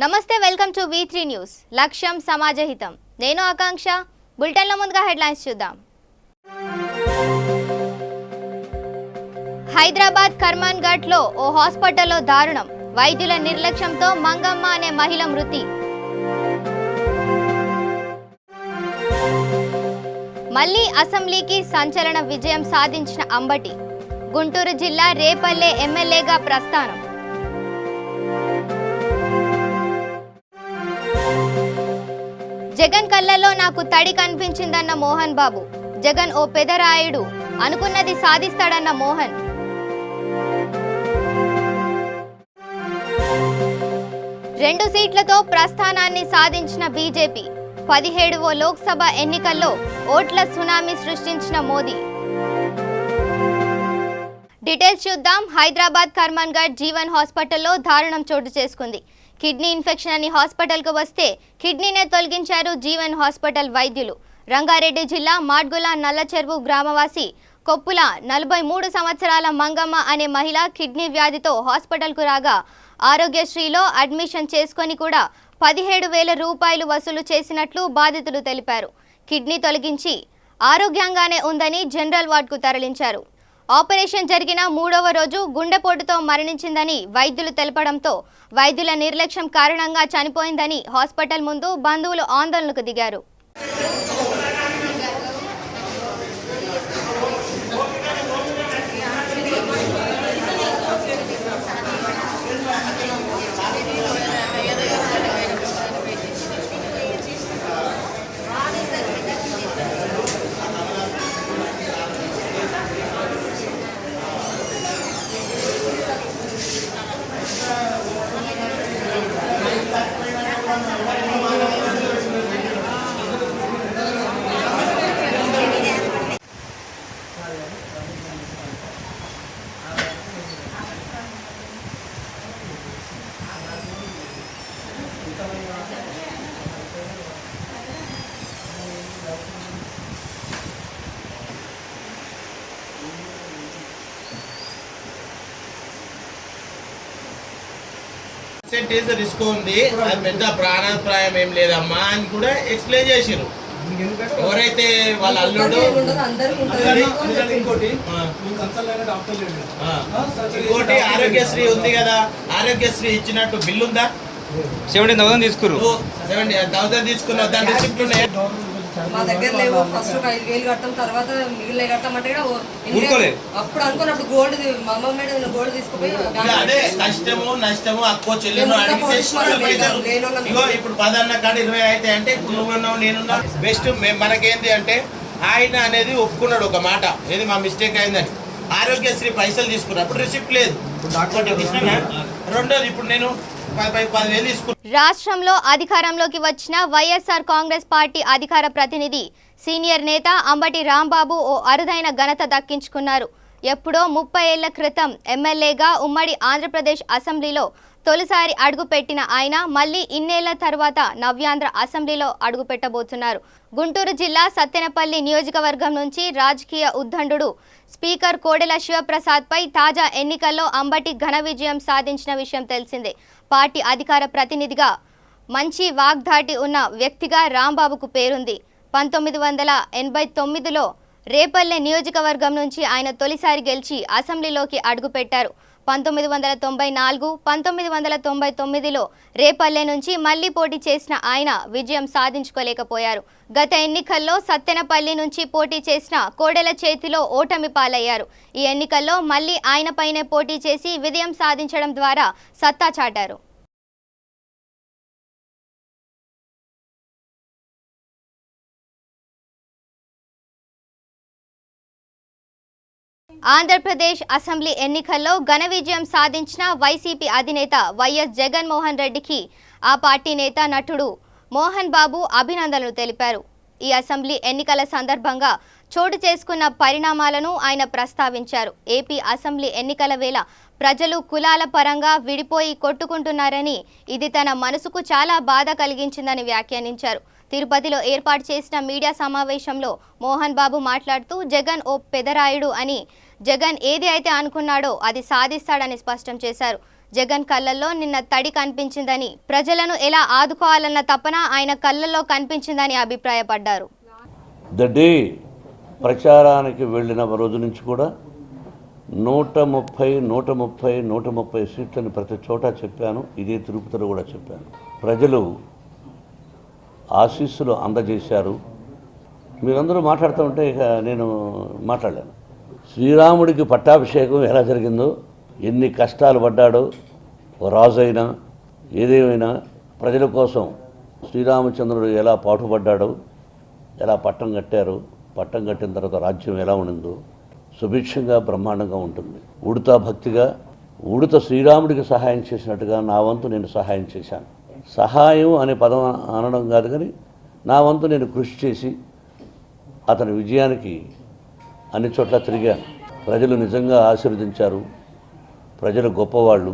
నమస్తే welcome to V3 news లక్ష్యం సమాజహితం నేను ఆకాంక్ష బులెటిన్ల ముందుగా హెడ్లైన్స్ చూద్దాం హైదరాబాద్ కర్మాన్ ఘాట్ లో ఓ హాస్పిటల్లో దారుణం వైద్యుల నిర్లక్ష్యంతో మంగమ్మ అనే మహిళ మృతి మళ్ళీ అసెంబ్లీకి సంచలన విజయం సాధించిన అంబటి గుంటూరు జిల్లా రేపల్లె ఎమ్మెల్యేగా ప్రస్థానం జగన్ కళ్ళల్లో నాకు తడి కనిపించిందన్న మోహన్ బాబు జగన్ ఓ పెదరాయుడు అనుకున్నది సాధిస్తాడన్న మోహన్ 2 సీట్లతో ప్రస్థానాన్ని సాధించిన బీజేపీ 17వ లోక్సభ ఎన్నికల్లో ఓట్ల సునామీ సృష్టించిన మోదీ డీటెయిల్స్ చూద్దాం హైదరాబాద్ కర్మాన్ ఘాట్ జీవన్ హాస్పిటల్లో దారుణం చోటు చేసుకుంది కిడ్నీ ఇన్ఫెక్షన్ అని హాస్పిటల్కు వస్తే కిడ్నీనే తొలగించారు జీవన్ హాస్పిటల్ వైద్యులు రంగారెడ్డి జిల్లా మాడ్గుల నల్లచెరువు గ్రామవాసి కొప్పుల 43 సంవత్సరాల మంగమ్మ అనే మహిళ కిడ్నీ వ్యాధితో హాస్పిటల్కు రాగా ఆరోగ్యశ్రీలో అడ్మిషన్ చేసుకొని కూడా 17,000 రూపాయలు వసూలు చేసినట్లు బాధితులు తెలిపారు కిడ్నీ తొలగించి ఆరోగ్యంగానే ఉందని జనరల్ వార్డుకు తరలించారు ఆపరేషన్ జరిగిన 3వ రోజు గుండెపోటుతో మరణించిందని వైద్యులు తెలపడంతో వైద్యుల నిర్లక్ష్యం కారణంగా చనిపోయిందని హాస్పిటల్ ముందు బంధువులు ఆందోళనకు దిగారు రిస్క్ ఉంది అది పెద్ద ప్రాణాపాయం ఏం లేదమ్మా అని కూడా ఎక్స్ప్లెయిన్ చేసిరు ఎవరైతే వాళ్ళ అల్లుడు ఇంకోటి ఆరోగ్యశ్రీ ఉంది కదా ఆరోగ్యశ్రీ ఇచ్చినట్టు బిల్లు ఉందా 70,000 తీసుకురు 70,000 తీసుకున్నావు దాని రిసిప్ట్ ఉన్నాయి మా దగ్గర లేవు ఫస్ట్ 5,000 కడతాం తర్వాత మిగిలిన కడతాం అంటే అప్పుడు అనుకున్నప్పుడు గోల్డ్ మా అమ్మ మీద గోల్డ్ తీసుకుపోయి అదే కష్టము నష్టము అక్కో చెల్లెను ఇగో ఇప్పుడు 10 అన్న కాడ 20 అయితే అంటే ఇప్పుడు నువ్వున్నావు నేనున్నా బెస్ట్ మనకేంది అంటే ఆయన అనేది ఒప్పుకున్నాడు ఒక మాట ఏది మా మిస్టేక్ అయిందని ఆరోగ్యశ్రీ పైసలు తీసుకున్నాడు అప్పుడు రిసిప్ట్ లేదు రెండోది ఇప్పుడు నేను రాష్ట్రంలో అధికారంలోకి వచ్చిన వైఎస్ఆర్ కాంగ్రెస్ పార్టీ అధికార ప్రతినిధి సీనియర్ నేత అంబటి రాంబాబు ఓ అరుదైన ఘనత దక్కించుకున్నారు ఎప్పుడో 30 ఏళ్ల క్రితం ఎమ్మెల్యేగా ఉమ్మడి ఆంధ్రప్రదేశ్ అసెంబ్లీలో తొలిసారి అడుగుపెట్టిన ఆయన మళ్లీ ఇన్నేళ్ల తర్వాత నవ్యాంధ్ర అసెంబ్లీలో అడుగుపెట్టబోతున్నారు గుంటూరు జిల్లా సత్తెనపల్లి నియోజకవర్గం నుంచి రాజకీయ ఉద్దండుడు స్పీకర్ కోడెల శివప్రసాద్ పై తాజా ఎన్నికల్లో అంబటి ఘన విజయం సాధించిన విషయం తెలిసిందే పార్టీ అధికార ప్రతినిధిగా మంచి వాగ్దాటి ఉన్న వ్యక్తిగా రాంబాబుకు పేరుంది 1989లో రేపల్లె నియోజకవర్గం నుంచి ఆయన తొలిసారి గెలిచి అసెంబ్లీలోకి అడుగుపెట్టారు 1994, 1999లో రేపల్లె నుంచి మళ్లీ పోటీ చేసిన ఆయన విజయం సాధించుకోలేకపోయారు గత ఎన్నికల్లో సత్తెనపల్లి నుంచి పోటీ చేసిన కోడెల చేతిలో ఓటమి పాలయ్యారు ఈ ఎన్నికల్లో మళ్లీ ఆయనపైనే పోటీ చేసి విజయం సాధించడం ద్వారా సత్తా చాటారు ఆంధ్రప్రదేశ్ అసెంబ్లీ ఎన్నికల్లో ఘన విజయం సాధించిన వైసీపీ అధినేత వైఎస్ జగన్మోహన్ రెడ్డికి ఆ పార్టీ నేత నటుడు మోహన్ బాబు అభినందనలు తెలిపారు ఈ అసెంబ్లీ ఎన్నికల సందర్భంగా చోటు చేసుకున్న పరిణామాలను ఆయన ప్రస్తావించారు ఏపీ అసెంబ్లీ ఎన్నికల వేళ ప్రజలు కులాల పరంగా విడిపోయి కొట్టుకుంటున్నారని ఇది తన మనసుకు చాలా బాధ కలిగించిందని వ్యాఖ్యానించారు తిరుపతిలో ఏర్పాటు చేసిన మీడియా సమావేశంలో మోహన్ బాబు మాట్లాడుతూ జగన్ ఓ పెదరాయుడు అని జగన్ ఏది అయితే అనుకున్నాడో అది సాధిస్తాడని స్పష్టం చేశారు జగన్ కళ్ళల్లో నిన్న తడి కనిపించిందని, ప్రజలను ఎలా ఆదుకోవాలన్న తపన ఆయన కళ్ళల్లో కనిపించిందని అభిప్రాయపడ్డారు. ద డే ప్రచారానికి వెళ్ళిన రోజు నుంచి కూడా 130 సీట్లను ప్రతి చోట చెప్పాను. ఇదే తిరుపతిలో కూడా చెప్పాను. ప్రజలు ఆశీస్సులు అందజేశారు. మీరందరూ మాట్లాడుతూ ఉంటే ఇక నేను మాట్లాడలేను. శ్రీరాముడికి పట్టాభిషేకం ఎలా జరిగిందో, ఎన్ని కష్టాలు పడ్డాడో, రాజైనా ఏదేమైనా ప్రజల కోసం శ్రీరామచంద్రుడు ఎలా పాటుపడ్డాడో, ఎలా పట్టం కట్టారు, పట్టం కట్టిన తర్వాత రాజ్యం ఎలా ఉండిందో సుభిక్షంగా బ్రహ్మాండంగా ఉంటుంది. ఉడత భక్తిగా ఉడత శ్రీరాముడికి సహాయం చేసినట్టుగా నా వంతు నేను సహాయం చేశాను. సహాయం అనే పదం అనడం కాదు, కానీ నా వంతు నేను కృషి చేసి అతని విజయానికి అన్ని చోట్ల తిరిగాను. ప్రజలు నిజంగా ఆశీర్వదించారు. ప్రజలు గొప్పవాళ్ళు.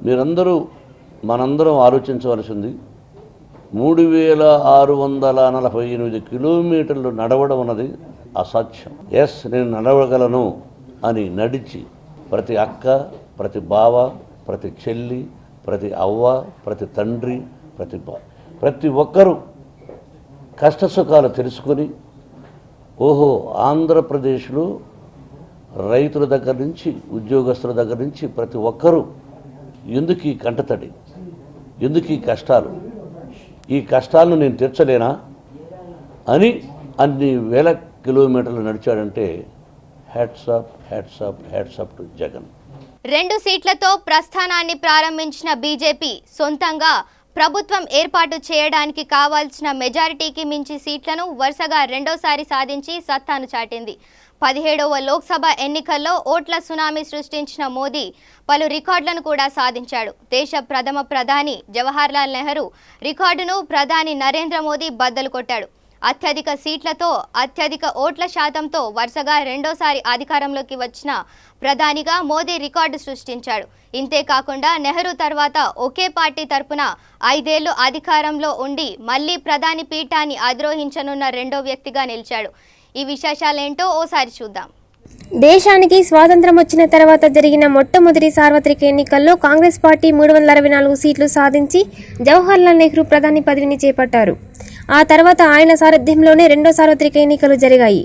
మీరందరూ మనందరం ఆలోచించవలసింది, 3648 కిలోమీటర్లు నడవడం అన్నది అసాధ్యం. ఎస్, నేను నడవగలను అని నడిచి ప్రతి అక్క, ప్రతి బావ, ప్రతి చెల్లి, ప్రతి అవ్వ, ప్రతి తండ్రి, ప్రతి ఒక్కరూ కష్టసుఖాలు తెలుసుకొని, ఓహో ఆంధ్రప్రదేశ్లో రైతుల దగ్గర నుంచి ఉద్యోగస్తుల దగ్గర నుంచి ప్రతి ఒక్కరూ ఎందుకు ఈ కంటతడి, ఎందుకు ఈ కష్టాలు, ఈ కష్టాలను నేను తీర్చలేనా అని అన్ని వేల కిలోమీటర్లు నడిచాడంటే హ్యాట్స్ ఆఫ్ టు జగన్. 2 సీట్లతో ప్రస్థానాన్ని ప్రారంభించిన బీజేపీ సొంతంగా ప్రభుత్వం ఏర్పాటు చేయడానికి కావాల్సిన మెజారిటీకి మించి సీట్లను వరుసగా రెండోసారి సాధించి సత్తాను చాటింది. 17వ లోక్సభ ఎన్నికల్లో ఓట్ల సునామీ సృష్టించిన మోదీ పలు రికార్డులను కూడా సాధించాడు. దేశ ప్రథమ ప్రధాని జవహర్లాల్ నెహ్రూ రికార్డును ప్రధాని నరేంద్ర మోదీ బద్దలు కొట్టాడు. అత్యధిక సీట్లతో, అత్యధిక ఓట్ల శాతంతో వరుసగా రెండోసారి అధికారంలోకి వచ్చిన ప్రధానిగా మోదీ రికార్డు సృష్టించాడు. ఇంతేకాకుండా నెహ్రూ తర్వాత ఒకే పార్టీ తరపున 5 ఏళ్లు అధికారంలో ఉండి మళ్లీ ప్రధాని పీఠాన్ని అధిరోహించనున్న రెండో వ్యక్తిగా నిలిచాడు. ఈ విశేషాలేంటో ఓసారి చూద్దాం. దేశానికి స్వాతంత్రం వచ్చిన తర్వాత జరిగిన మొట్టమొదటి సార్వత్రిక ఎన్నికల్లో కాంగ్రెస్ పార్టీ 364 సీట్లు సాధించి జవహర్లాల్ నెహ్రూ ప్రధాని పదవిని చేపట్టారు. ఆ తర్వాత ఆయన సారథ్యంలోనే రెండో సార్వత్రిక ఎన్నికలు జరిగాయి.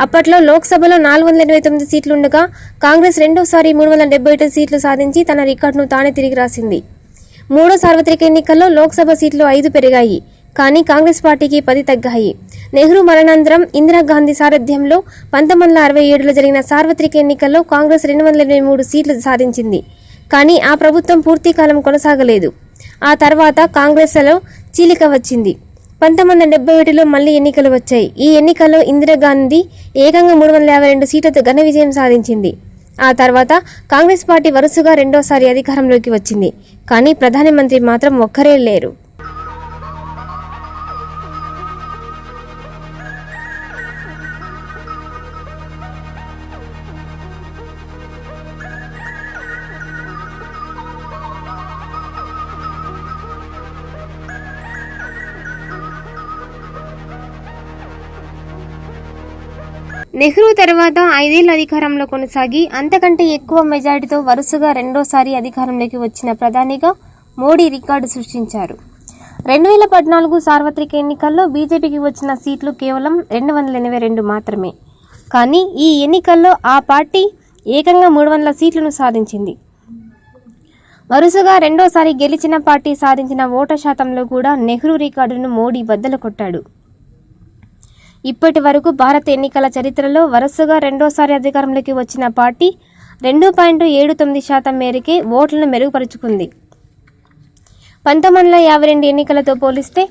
అప్పట్లో లోక్సభలో 489 సీట్లుండగా కాంగ్రెస్ రెండోసారి 377 సీట్లు సాధించి తన రికార్డును తానే తిరిగి రాసింది. మూడో సార్వత్రిక ఎన్నికల్లో లోక్సభ సీట్లు 5 పెరిగాయి, కానీ కాంగ్రెస్ పార్టీకి 10 తగ్గాయి. నెహ్రూ మరణానంతరం ఇందిరాగాంధీ సారథ్యంలో 1967లో జరిగిన సార్వత్రిక ఎన్నికల్లో కాంగ్రెస్ 283 సీట్లు సాధించింది. కానీ ఆ ప్రభుత్వం పూర్తి కాలం కొనసాగలేదు. ఆ తర్వాత కాంగ్రెస్లో చీలిక వచ్చింది. 1971లో మళ్లీ ఎన్నికలు వచ్చాయి. ఈ ఎన్నికల్లో ఇందిరాగాంధీ ఏకంగా 352 సీట్లతో ఘన విజయం సాధించింది. ఆ తర్వాత కాంగ్రెస్ పార్టీ వరుసగా రెండోసారి అధికారంలోకి వచ్చింది. కానీ ప్రధానమంత్రి మాత్రం ఒక్కరే లేరు. నెహ్రూ తర్వాత 5 ఏళ్ల అధికారంలో కొనసాగి అంతకంటే ఎక్కువ మెజారిటీతో వరుసగా రెండోసారి అధికారంలోకి వచ్చిన ప్రధానిగా మోడీ రికార్డు సృష్టించారు. 2014 సార్వత్రిక ఎన్నికల్లో బీజేపీకి వచ్చిన సీట్లు కేవలం 282 మాత్రమే. కానీ ఈ ఎన్నికల్లో ఆ పార్టీ ఏకంగా 300 సీట్లను సాధించింది. వరుసగా రెండోసారి గెలిచిన పార్టీ సాధించిన ఓటు శాతంలో కూడా నెహ్రూ రికార్డును మోడీ బద్దలు కొట్టాడు. ఇప్పటి వరకు భారత ఎన్నికల చరిత్రలో వరుసగా రెండోసారి అధికారంలోకి వచ్చిన పార్టీ 2.79% మేరకే ఓట్లను మెరుగుపరుచుకుంది. 1952 ఎన్నికలతో పోలిస్తే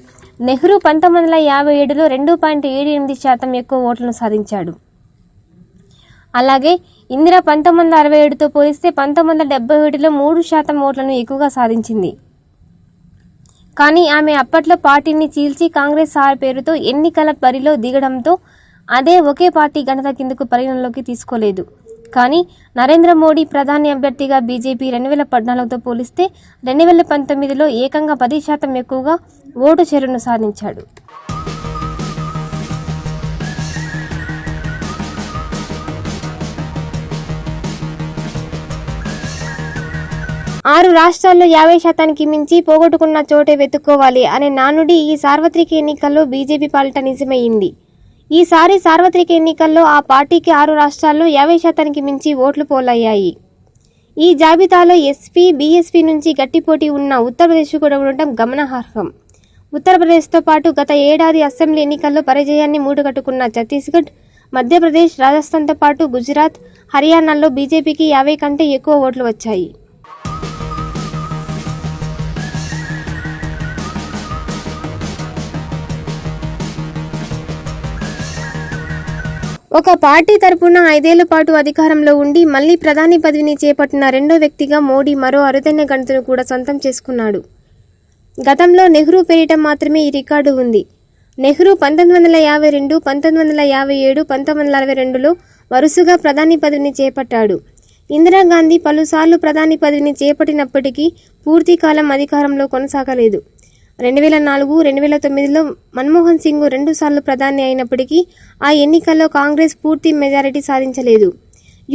నెహ్రూ 1957లో 2.78% ఎక్కువ ఓట్లను సాధించాడు. అలాగే ఇందిరా 1967తో పోలిస్తే 1971లో 3% ఓట్లను ఎక్కువగా సాధించింది. కానీ ఆమె అప్పట్లో పార్టీని చీల్చి కాంగ్రెస్ పేరుతో ఎన్నికల బరిలో దిగడంతో అదే ఒకే పార్టీ ఘనత కిందకు పరిగణలోకి తీసుకోలేదు. కానీ నరేంద్ర మోడీ ప్రధాని అభ్యర్థిగా బీజేపీ 2014తో పోలిస్తే 2019లో ఏకంగా 10% ఎక్కువగా ఓటు షేరును సాధించాడు. 6 రాష్ట్రాల్లో 50% మించి పోగొట్టుకున్న చోటే వెతుక్కోవాలి అనే నానుడి ఈ సార్వత్రిక ఎన్నికల్లో బీజేపీ పాలిట నిజమైంది. ఈసారి సార్వత్రిక ఎన్నికల్లో ఆ పార్టీకి 6 రాష్ట్రాల్లో 50% మించి ఓట్లు పోలయ్యాయి. ఈ జాబితాలో ఎస్పీ, బీఎస్పీ నుంచి గట్టి పోటీ ఉన్న ఉత్తరప్రదేశ్ కూడా ఉండటం గమనార్హం. ఉత్తరప్రదేశ్తో పాటు గత ఏడాది అసెంబ్లీ ఎన్నికల్లో పరాజయాన్ని మూటగట్టుకున్న ఛత్తీస్గఢ్, మధ్యప్రదేశ్, రాజస్థాన్తో పాటు గుజరాత్, హర్యానాల్లో బీజేపీకి 50 కంటే ఎక్కువ ఓట్లు వచ్చాయి. ఒక పార్టీ తరపున 5 ఏళ్ల పాటు అధికారంలో ఉండి మళ్లీ ప్రధాని పదవిని చేపట్టిన రెండో వ్యక్తిగా మోడీ మరో అరుదైన ఘనతను కూడా సొంతం చేసుకున్నాడు. గతంలో నెహ్రూ పేరిట మాత్రమే ఈ రికార్డు ఉంది. నెహ్రూ 1952, 1957, 1962లో వరుసగా ప్రధాని పదవిని చేపట్టాడు. ఇందిరాగాంధీ పలుసార్లు ప్రధాని పదవిని చేపట్టినప్పటికీ పూర్తి కాలం అధికారంలో కొనసాగలేదు. 2004, 2009లో మన్మోహన్ సింగ్ 2 సార్లు ప్రధాని అయినప్పటికీ ఆ ఎన్నికల్లో కాంగ్రెస్ పూర్తి మెజారిటీ సాధించలేదు.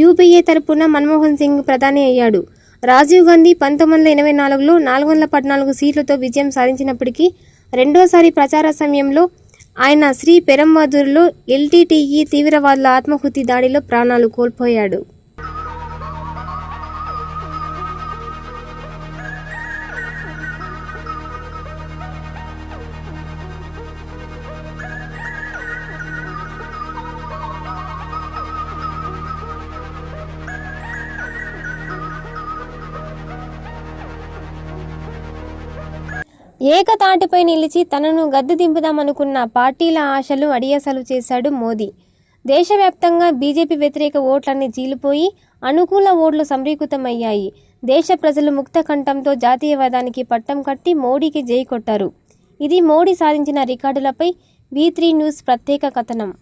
యూపీఏ తరపున మన్మోహన్ సింగ్ ప్రధాని అయ్యాడు. రాజీవ్ గాంధీ 1984లో 414 సీట్లతో విజయం సాధించినప్పటికీ రెండోసారి ప్రచార సమయంలో ఆయన శ్రీ పెరంబదూరులో ఎల్టీటీఈ తీవ్రవాదుల ఆత్మాహుతి దాడిలో ప్రాణాలు కోల్పోయాడు. ఏకతాటిపై నిలిచి తనను గద్దె దింపుదామనుకున్న పార్టీల ఆశలు అడియాసలు చేశాడు మోదీ. దేశవ్యాప్తంగా బీజేపీ వ్యతిరేక ఓట్లన్నీ చీలిపోయి అనుకూల ఓట్లు సమీకృతమయ్యాయి. దేశ ప్రజలు ముక్త కంఠంతో జాతీయవాదానికి పట్టం కట్టి మోడీకి జై కొట్టారు. ఇది మోడీ సాధించిన రికార్డులపై V3 న్యూస్ ప్రత్యేక కథనం.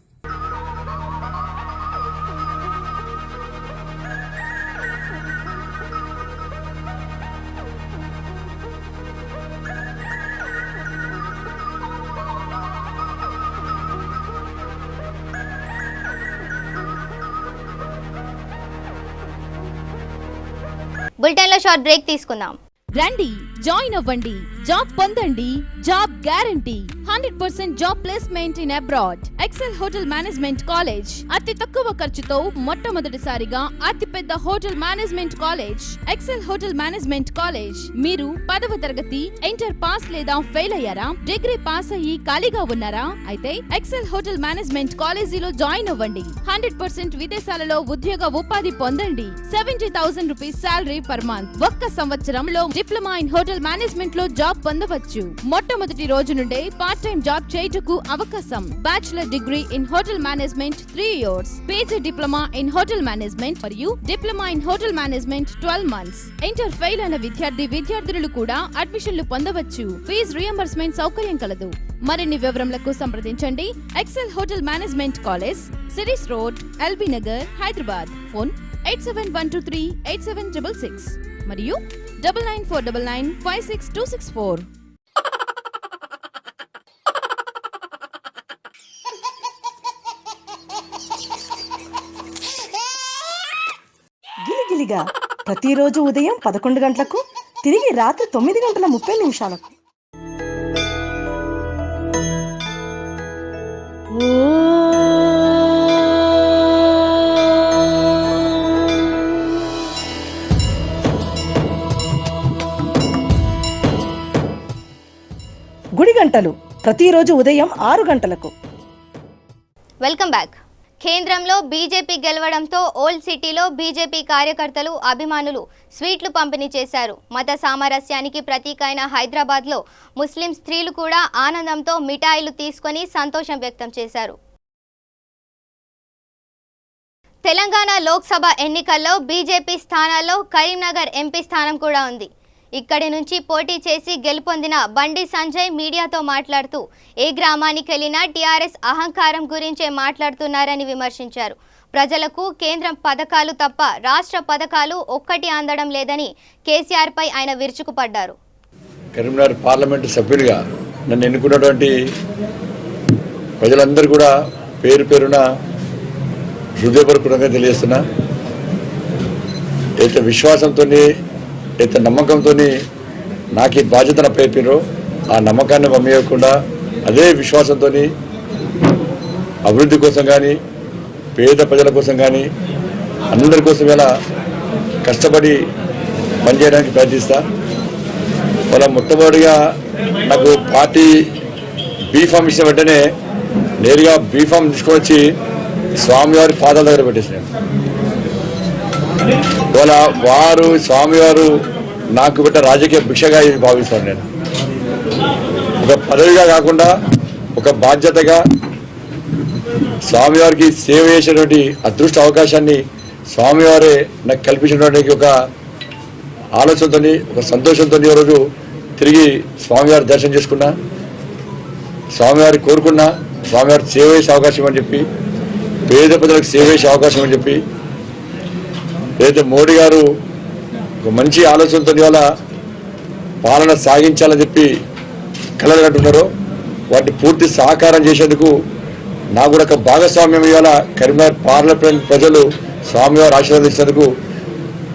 బులెటిన్లో షార్ట్ బ్రేక్ తీసుకుందాం. రండి, జాయిన్ అవ్వండి, జాబ్ పొందండి, job guarantee, 100% job placement in abroad. Excel hotel management college అతి తక్కువ ఖర్చుతో మొట్టమొదటిసారిగా అతి పెద్ద hotel management college. Excel hotel management college. మీరు 10వ తరగతి ఇంటర్ పాస్ లేదా ఫెయిల్ అయ్యారా? డిగ్రీ పాస్ అయ్యి ఖాళీగా ఉన్నారా? అయితే ఎక్సెల్ హోటల్ మేనేజ్మెంట్ కాలేజీలో జాయిన్ అవ్వండి. 100% విదేశాలలో ఉద్యోగ ఉపాధి పొందండి. 70,000 రూపీస్ సాలరీ పర్ మంత్. ఒక్క సంవత్సరంలో డిప్లొమా ఇన్ హోటల్ మేనేజ్మెంట్ లో జాబ్ పొందవచ్చు. మొట్టమొదటి రోజు నుండే పార్ట్ టైం జాబ్ చేయుటకు అవకాశం. Bachelor degree in hotel management 3 years, PG diploma in hotel management మరియు diploma in hotel management 12 months. Inter fail అయిన విద్యార్థులు కూడా అడ్మిషన్లు పొందవచ్చు. ఫీజు రియంబర్స్మెంట్ సౌకర్యం కలదు. మరిన్ని వివరములకు సంప్రదించండి. ఎక్సెల్ హోటల్ మేనేజ్మెంట్ కాలేజ్, సిరీస్ రోడ్, ఎల్బీ నగర్, హైదరాబాద్. ఫోన్ 8712387666 మరియు 9949956264. గిలిగిలిగా ప్రతిరోజు ఉదయం 11 గంటలకు, తిరిగి రాత్రి 9:30 గుడి గంటలు ప్రతిరోజు ఉదయం 6 గంటలకు. Welcome back. కేంద్రంలో బీజేపీ గెలవడంతో ఓల్డ్ సిటీలో బీజేపీ కార్యకర్తలు, అభిమానులు స్వీట్లు పంపిణీ చేశారు. మత సామరస్యానికి ప్రతీక అయిన హైదరాబాద్లో ముస్లిం స్త్రీలు కూడా ఆనందంతో మిఠాయిలు తీసుకొని సంతోషం వ్యక్తం చేశారు. తెలంగాణ లోక్సభ ఎన్నికల్లో బీజేపీ స్థానాల్లో కరీంనగర్ ఎంపీ స్థానం కూడా ఉంది. ఇక్కడి నుంచి పోటీ చేసి గెలుపొందిన బండి సంజయ్ మీడియాతో మాట్లాడుతూ ఏ గ్రామానికి వెళ్ళినా టీఆర్ఎస్ అహంకారం గురించే మాట్లాడుతున్నారని విమర్శించారు. ప్రజలకు కేంద్రం పథకాలు తప్ప రాష్ట్ర పథకాలు ఒక్కటి అందడం లేదని కేసీఆర్ పై ఆయన విరుచుకుపడ్డారు. కరీంనగర్ పార్లమెంటు సభ్యుడిగా నన్ను ఎన్నుకున్నటువంటి ప్రజలందరూ కూడా పేరు పేరున హృదయపూర్వకంగా తెలియజేస్తున్నా. అయితే విశ్వాసంతో అయితే నమ్మకంతో నాకు ఈ బాధ్యతను అప్పచెప్పినరో ఆ నమ్మకాన్ని మమ్మేయకుండా అదే విశ్వాసంతో అభివృద్ధి కోసం కానీ పేద ప్రజల కోసం కానీ అందరి కోసం ఇలా కష్టపడి పనిచేయడానికి ప్రయత్నిస్తా. వాళ్ళ మొట్టమొదటిగా నాకు పార్టీ బీఫామ్ ఇచ్చిన వెంటనే నేరుగా బీఫామ్ తీసుకొని వచ్చి స్వామివారి పాదాల దగ్గర పెట్టేసినాను. వాళ్ళ వారు స్వామివారు నాకు పెట్ట రాజకీయ భిక్షగా ఇది భావిస్తాను. నేను ఒక పదవిగా కాకుండా ఒక బాధ్యతగా స్వామివారికి సేవ చేసేటువంటి అదృష్ట అవకాశాన్ని స్వామివారే నాకు కల్పించినటువంటి ఒక ఆలోచనతో ఒక సంతోషంతో ఈరోజు తిరిగి స్వామివారి దర్శనం చేసుకున్నా, స్వామివారి కోరుకున్నా, స్వామివారి సేవ చేసే అవకాశం అని చెప్పి, పేద ప్రజలకు సేవ చేసే అవకాశం అని చెప్పి, ఏదైతే మోడీ గారు ఒక మంచి ఆలోచనతో ఇవాళ పాలన సాగించాలని చెప్పి కలలు కంటున్నారో వాటిని పూర్తి సహకారం చేసేందుకు నాకు కూడా ఒక భాగస్వామ్యం ఇవాళ కరీంనగర్ పార్లమెంట్ ప్రజలు స్వామివారి ఆశీర్వదించేందుకు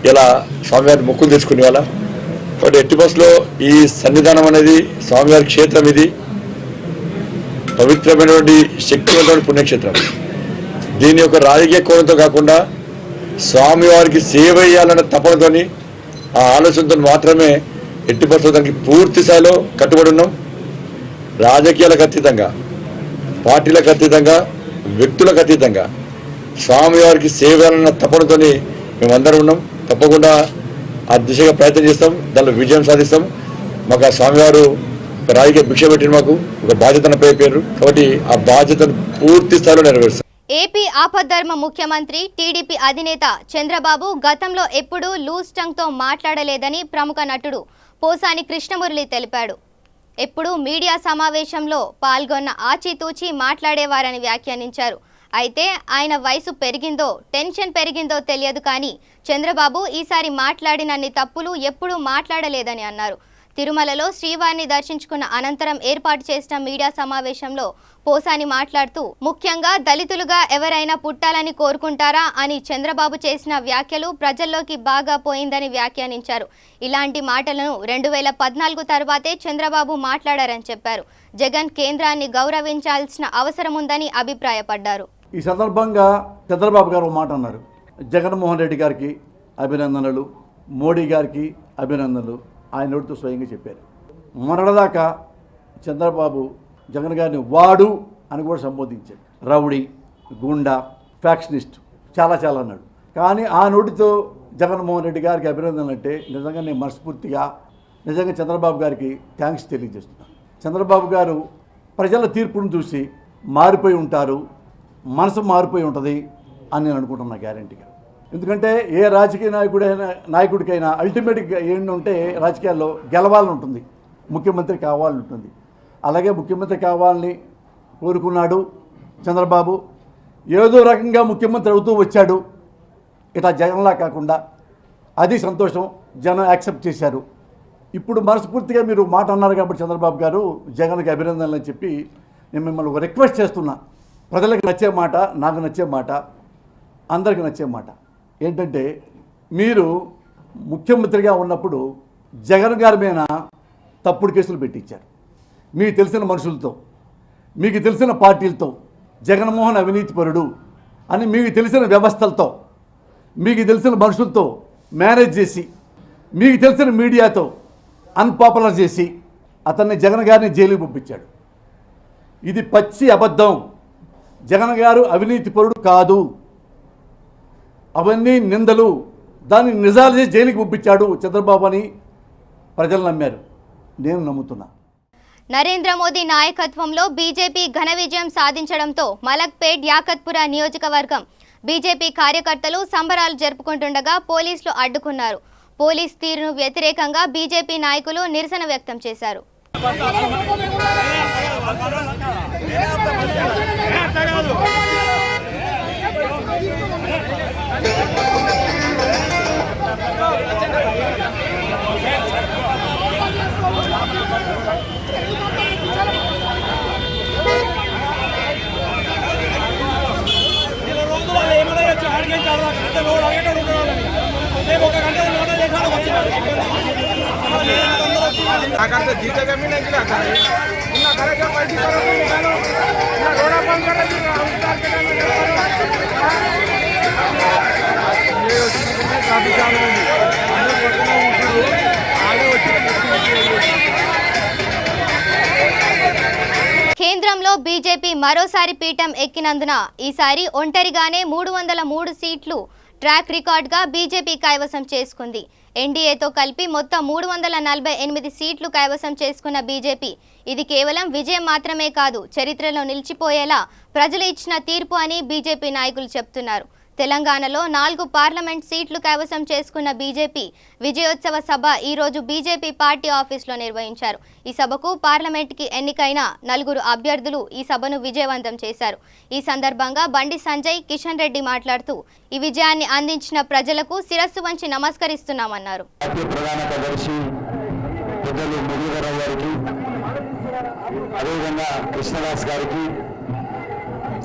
ఇలా స్వామివారి మొక్కులు తీసుకునే వాళ్ళ. కాబట్టి ఎట్టి బస్సులో ఈ సన్నిధానం అనేది స్వామివారి క్షేత్రం, ఇది పవిత్రమైనటువంటి శక్తివంతమైన పుణ్యక్షేత్రం. దీని యొక్క రాజకీయ కోణంతో కాకుండా స్వామివారికి సేవ చేయాలన్న తపనతో ఆ ఆలోచనతో మాత్రమే ఎట్టి బస్సులో దానికి పూర్తి స్థాయిలో కట్టుబడి ఉన్నాం. రాజకీయాలకు అతీతంగా, పార్టీలకు అతీతంగా, వ్యక్తులకు అతీతంగా స్వామివారికి సేవ చేయాలన్న తపనతో మేమందరం ఉన్నాం. తప్పకుండా ఆ దిశగా ప్రయత్నం చేస్తాం, దానిలో విజయం సాధిస్తాం. మాకు ఆ స్వామివారు రాజకీయ భిక్ష పెట్టిన మాకు ఒక బాధ్యతను పేరు కాబట్టి ఆ బాధ్యతను పూర్తి స్థాయిలో నెరవేరుస్తాం. ఏపీ ఆపద్ధర్మ ముఖ్యమంత్రి టీడీపీ అధినేత చంద్రబాబు గతంలో ఎప్పుడూ లూజ్ టంగ్తో మాట్లాడలేదని ప్రముఖ నటుడు పోసాని కృష్ణమురళి తెలిపాడు. ఎప్పుడూ మీడియా సమావేశంలో పాల్గొన్న ఆచితూచి మాట్లాడేవారని వ్యాఖ్యానించారు. అయితే ఆయన వయసు పెరిగిందో టెన్షన్ పెరిగిందో తెలియదు కానీ చంద్రబాబు ఈసారి మాట్లాడినన్ని తప్పులు ఎప్పుడూ మాట్లాడలేదని అన్నారు. తిరుమలలో శ్రీవారిని దర్శించుకున్న అనంతరం ఏర్పాటు చేసిన మీడియా సమావేశంలో పోసాని మాట్లాడుతూ ముఖ్యంగా దళితులుగా ఎవరైనా పుట్టాలని కోరుకుంటారా అని చంద్రబాబు చేసిన వ్యాఖ్యలు ప్రజల్లోకి బాగా పోయిందని వ్యాఖ్యానించారు. ఇలాంటి మాటలను 2014 తర్వాతే చంద్రబాబు మాట్లాడారని చెప్పారు. జగన్ కేంద్రాన్ని గౌరవించాల్సిన అవసరం ఉందని అభిప్రాయపడ్డారు. ఈ సందర్భంగా చంద్రబాబు గారు మాట అన్నారు, జగన్మోహన్ రెడ్డి గారికి అభినందనలు, మోడీ గారికి అభినందనలు ఆయన నోటితో స్వయంగా చెప్పారు. మొన్నటిదాకా చంద్రబాబు జగన్ గారిని వాడు అని కూడా సంబోధించాడు. రౌడీ, గుండా, ఫ్యాక్షనిస్ట్ చాలా అన్నాడు. కానీ ఆ నోటితో జగన్మోహన్ రెడ్డి గారికి అభినందనలు అంటే నిజంగా నేను మనస్ఫూర్తిగా నిజంగా చంద్రబాబు గారికి థ్యాంక్స్ తెలియజేస్తున్నాను. చంద్రబాబు గారు ప్రజల తీర్పును చూసి మారిపోయి ఉంటారు, మనసు మారిపోయి ఉంటుంది అని నేను అనుకుంటున్నా గ్యారెంటీగా. ఎందుకంటే ఏ రాజకీయ నాయకుడికైనా అల్టిమేట్గా ఏంటంటే రాజకీయాల్లో గెలవాలని ఉంటుంది, ముఖ్యమంత్రి కావాలని ఉంటుంది. అలాగే ముఖ్యమంత్రి కావాలని కోరుకున్నాడు చంద్రబాబు. ఏదో రకంగా ముఖ్యమంత్రి అవుతూ వచ్చాడు, ఇట్లా జగన్లా కాకుండా. అది సంతోషం, జనం యాక్సెప్ట్ చేశారు. ఇప్పుడు మనస్ఫూర్తిగా మీరు మాట అన్నారు కాబట్టి చంద్రబాబు గారు జగన్కి అభినందనలు అని చెప్పి నేను మిమ్మల్ని ఒక రిక్వెస్ట్ చేస్తున్నా. ప్రజలకు నచ్చే మాట, నాకు నచ్చే మాట, అందరికీ నచ్చే మాట ఏంటంటే, మీరు ముఖ్యమంత్రిగా ఉన్నప్పుడు జగన్ గారి మీద తప్పుడు కేసులు పెట్టించారు. మీకు తెలిసిన మనుషులతో, మీకు తెలిసిన పార్టీలతో జగన్మోహన్ అవినీతిపరుడు అని మీకు తెలిసిన వ్యవస్థలతో, మీకు తెలిసిన మనుషులతో మేనేజ్ చేసి, మీకు తెలిసిన మీడియాతో అన్పాపులర్ చేసి అతన్ని జగన్ గారిని జైలుకి పంపించాడు. ఇది పచ్చి అబద్ధం. జగన్ గారు అవినీతిపరుడు కాదు, అవన్నీ నిందలు. దాన్ని నిజాలు చేసి జైలుకి పంపించాడు చంద్రబాబు అని ప్రజలు నమ్మారు, నేను నమ్ముతున్నా. నరేంద్ర మోదీ నాయకత్వంలో బీజేపీ ఘన విజయం సాధించడంతో మలక్పేట్ యాకత్పుర నియోజకవర్గం బీజేపీ కార్యకర్తలు సంబరాలు జరుపుకుంటుండగా పోలీసులు అడ్డుకున్నారు. పోలీస్ తీరును వ్యతిరేకంగా బీజేపీ నాయకులు నిరసన వ్యక్తం చేశారు. ఒక గంట కేంద్రంలో బీజేపీ మరోసారి పీఠం ఎక్కినందున ఈసారి ఒంటరిగానే 303 సీట్లు ట్రాక్ రికార్డ్గా బీజేపీ కైవసం చేసుకుంది. ఎన్డీఏతో కలిపి మొత్తం 348 సీట్లు కైవసం చేసుకున్న బీజేపీ ఇది కేవలం విజయం మాత్రమే కాదు, చరిత్రలో నిలిచిపోయేలా ప్రజలు ఇచ్చిన తీర్పు అని బీజేపీ నాయకులు చెప్తున్నారు. తెలంగాణలో 4 పార్లమెంట్ సీట్లు కైవసం చేసుకున్న బీజేపీ విజయోత్సవ సభ ఈరోజు బీజేపీ పార్టీ ఆఫీసులో నిర్వహించారు. ఈ సభకు పార్లమెంట్కి ఎన్నికైన 4 అభ్యర్థులు ఈ సభను విజయవంతం చేశారు. ఈ సందర్భంగా బండి సంజయ్, కిషన్ రెడ్డి మాట్లాడుతూ ఈ విజయాన్ని అందించిన ప్రజలకు శిరస్సు వంచి నమస్కరిస్తున్నామన్నారు.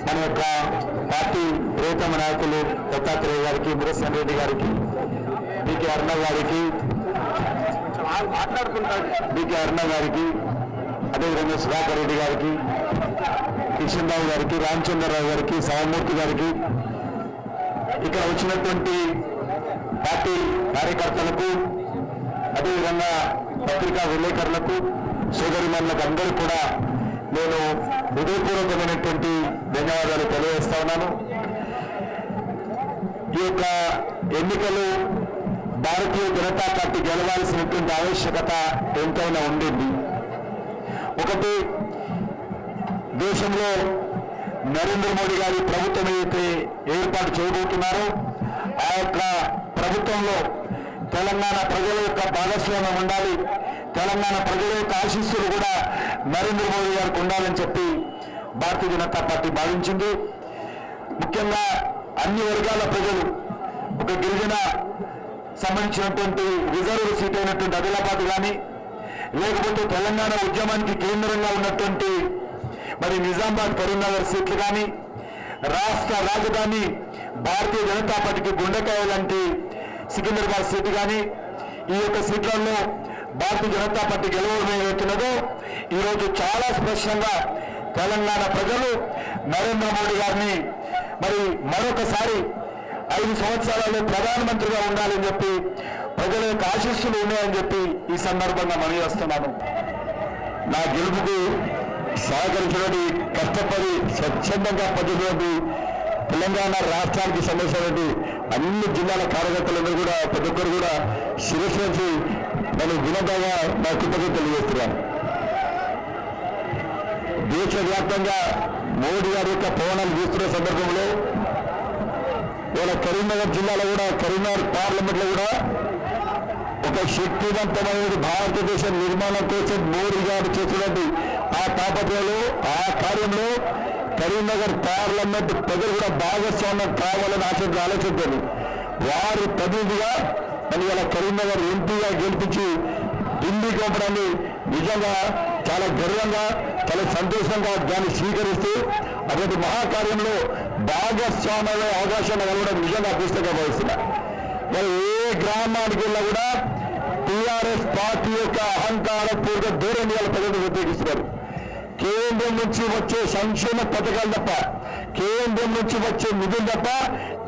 మన యొక్క పార్టీ ప్రియతమ నాయకులు దత్తాత్రేయ గారికి, మురసన్ రెడ్డి గారికి, బీకే అర్ణవ్ గారికి, అదేవిధంగా సుధాకర్ రెడ్డి గారికి, కిషన్ రావు గారికి, రామచంద్రరావు గారికి, సామూర్తి గారికి, ఇక్కడ వచ్చినటువంటి పార్టీ కార్యకర్తలకు, అదేవిధంగా పత్రికా విలేకరులకు, సోదరిమణులకు అందరూ కూడా నేను హృదయపూర్వకమైనటువంటి ధన్యవాదాలు తెలియజేస్తా ఉన్నాను. ఈ యొక్క ఎన్నికలు భారతీయ జనతా పార్టీ గెలవాల్సినటువంటి ఆవశ్యకత ఎంతైనా ఉండింది. ఒకటి, దేశంలో నరేంద్ర మోడీ గారి ప్రభుత్వం ఏదైతే ఏర్పాటు చేయబోతున్నారో ఆ యొక్క ప్రభుత్వంలో తెలంగాణ ప్రజల యొక్క భాగస్వామ్యం ఉండాలి, తెలంగాణ ప్రజల యొక్క ఆశీస్సులు కూడా నరేంద్ర మోడీ గారికి ఉండాలని చెప్పి భారతీయ జనతా పార్టీ భావించింది. ముఖ్యంగా అన్ని వర్గాల ప్రజలు, ఒక గిరిజన సంబంధించినటువంటి రిజర్వ్ సీట్ అయినటువంటి ఆదిలాబాద్ కానీ, లేకపోతే తెలంగాణ ఉద్యమానికి కేంద్రంగా ఉన్నటువంటి మరి నిజామాబాద్, కరీంనగర్ సీట్లు కానీ, రాష్ట్ర రాజధాని భారతీయ జనతా పార్టీకి గుండెకాయ లాంటి సికింద్రాబాద్ సీటు కానీ, ఈ యొక్క సీట్లలో భారతీయ జనతా పార్టీ గెలవడం ఏమవుతున్నదో ఈరోజు చాలా స్పష్టంగా తెలంగాణ ప్రజలు నరేంద్ర మోడీ గారిని మరి మరొకసారి 5 సంవత్సరాలు ప్రధానమంత్రిగా ఉండాలని చెప్పి ప్రజల యొక్క ఆశీస్సులు ఉన్నాయని చెప్పి ఈ సందర్భంగా మనవి చేస్తున్నాను. నా గెలుపుకు సహకరించినటువంటి, కష్టపడి స్వచ్ఛందంగా పనిచేసినటువంటి తెలంగాణ రాష్ట్రానికి సంబంధించినటువంటి అన్ని జిల్లాల కార్యకర్తలందరూ కూడా ప్రతి ఒక్కరు కూడా శిరస్సు నుంచి నేను వినోదంగా నా కృతజ్ఞతలు తెలియజేస్తున్నాను. దేశవ్యాప్తంగా మోడీ గారి యొక్క పవనాలు చూస్తున్న సందర్భంలో ఇవాళ కరీంనగర్ జిల్లాలో కూడా, కరీంనగర్ పార్లమెంట్లో కూడా ఒక శక్తివంతమైన భారతదేశ నిర్మాణం కోసం మోడీ గారు చేసినటువంటి ఆ తాపత్రయంలో, ఆ కార్యంలో కరీంనగర్ పార్లమెంట్ ప్రజలు కూడా భాగస్వామ్యం కావాలని ఆలోచించారు. వారి ప్రతినిధిగా మరి ఇలా కరీంనగర్ ఎంపీగా గెలిపించి ఢిల్లీకి పంపడాన్ని నిజంగా చాలా గర్వంగా, చాలా సంతోషంగా దాన్ని స్వీకరిస్తూ అటువంటి మహాకార్యంలో భాగస్వామ్య అవకాశాన్ని కలగడం నిజంగా అదృష్టంగా భావిస్తున్నా. మరి ఏ గ్రామానికి వెళ్ళినా కూడా టీఆర్ఎస్ పార్టీ యొక్క అహంకారపూర్వక ధోరణి వాళ్ళ ప్రజలు వ్యతిరేకిస్తున్నారు. కేంద్రం నుంచి వచ్చే సంక్షేమ పథకాలు తప్ప, కేంద్రం నుంచి వచ్చే నిధులు తప్ప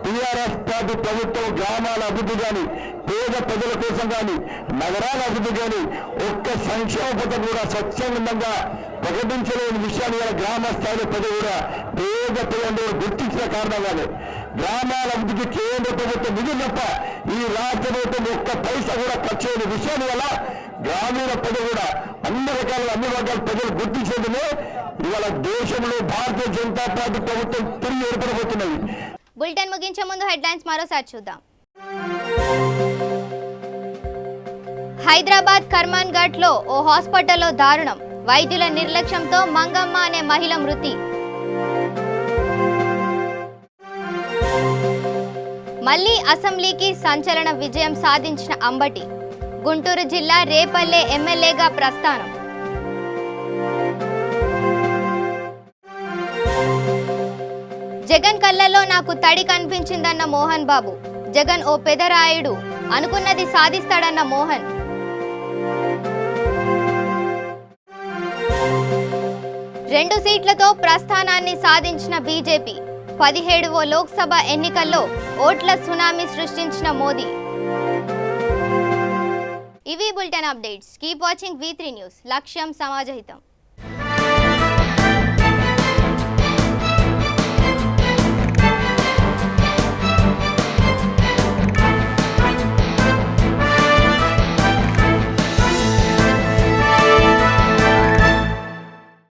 టీఆర్ఎస్ పార్టీ ప్రభుత్వం గ్రామాల అభివృద్ధి కానీ, పేద ప్రజల కోసం కానీ, నగరాల అభివృద్ధి కానీ ఒక్క సంక్షేమ పథకం కూడా స్వచ్ఛందంగా ప్రకటించలేని విషయాన్ని కూడా గ్రామ స్థాయిలో ప్రజలు కూడా పేద ప్రజలందరూ గుర్తించిన కారణంగానే గ్రామాల అభివృద్ధికి కేంద్ర ప్రభుత్వం నిధులు తప్ప ఈ రాష్ట్ర ప్రభుత్వం ఒక్క పైసా కూడా ఖర్చు అయిన విషయాన్ని వల్ల గ్రామీణ ప్రజలు కూడా అన్ని వర్గాల ప్రజలు గుర్తించేందుకే ఇవాళ దేశంలో భారతీయ జనతా పార్టీ ప్రభుత్వం తిరిగి ఏర్పడబోతున్నది. బులెటిన్ ముగించే ముందు హెడ్లైన్స్ మరోసారి చూద్దాం. హైదరాబాద్ కర్మాన్ ఘాట్ లో ఓ హాస్పిటల్లో దారుణం, వైద్యుల నిర్లక్ష్యంతో మంగమ్మ అనే మహిళ మృతి. మళ్లీ అసెంబ్లీకి సంచలన విజయం సాధించిన అంబటి, గుంటూరు జిల్లా రేపల్లె ఎమ్మెల్యేగా ప్రస్థానం. జగన్ కళ్ళల్లో నాకు తడి కనిపించిందన్న మోహన్ బాబు, జగన్ ఓ పెదరాయుడు, అనుకున్నది సాధిస్తాడన్న మోహన్. 2 సీట్లతో ప్రస్థానాన్ని సాధించిన బీజేపీ 17వ లోక్సభ ఎన్నికల్లో ఓట్ల సునామీ సృష్టించిన మోదీ. ఇవి bulletin updates. Keep watching V3 news. లక్ష్యం సమాజహితం.